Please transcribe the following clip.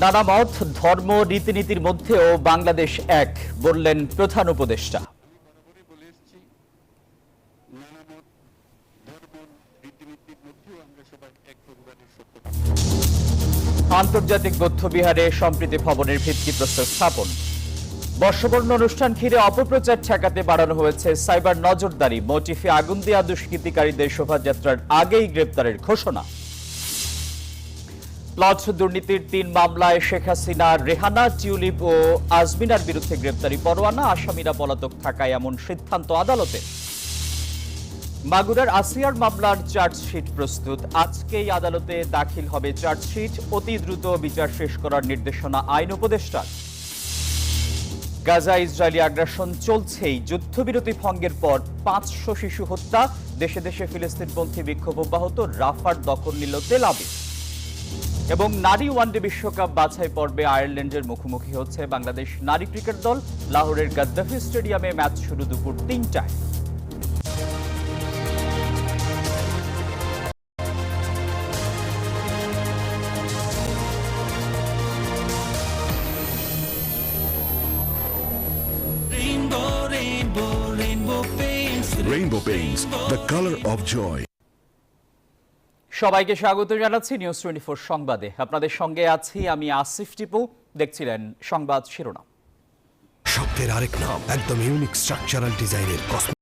নানা মত ধর্ম রীতিনীতির মধ্যেও বাংলাদেশ এক, বললেন প্রধান উপদেষ্টা। আন্তর্জাতিক বৌদ্ধবিহারে সম্প্রীতি ভবনের ভিত্তিপ্রস্তর স্থাপন। বর্ষবরণ অনুষ্ঠান ঘিরে অপপ্রচার ঠেকাতে বাড়ানো হয়েছে সাইবার নজরদারি। মোটিফে আগুন দেওয়া দুষ্কৃতিকারীদের শোভাযাত্রার আগেই গ্রেপ্তারের ঘোষণা। প্লট দুর্নীতির ৩ মামলায় শেখ হাসিনা, রেহানা, টিউলিপ ও আজমিনার বিরুদ্ধে গ্রেপ্তারি পরোয়ানা। আসামিরা পলাতক থাকায় এমন সিদ্ধান্ত আদালতের। মাগুরার আসিয়ার মামলার চার্জশিট প্রস্তুত। আজকেই আদালতে দাখিল হবে চার্জশিট। অতি দ্রুত বিচার শেষ করার নির্দেশনা আইন উপদেষ্টার। গাজা ইসরায়েলি আগ্রাসন চলছেই। যুদ্ধবিরতি ভঙ্গের পর ৫০০ শিশু হত্যা। দেশে দেশে ফিলিস্তিনপন্থী বিক্ষোভ অব্যাহত। রাফার দখল নিল তেল আবিব। এবং নারী ওয়ানডে বিশ্বকাপ বাছাই পর্বে আয়ারল্যান্ডের মুখোমুখি হচ্ছে বাংলাদেশ নারী ক্রিকেট দল। লাহোরের গাদ্দাফি স্টেডিয়ামে ম্যাচ শুরু দুপুর ৩টায়। Rainbow Paints, the color of joy. সবাইকে স্বাগত জানাচ্ছি নিউজ 24 সংবাদে। আপনাদের সঙ্গে আছি আমি আসিফ টিপু। দেখছিলেন সংবাদ শিরোনাম। শব্দের আরেক নাম, একদম ইউনিক স্ট্রাকচারাল ডিজাইনের কসমো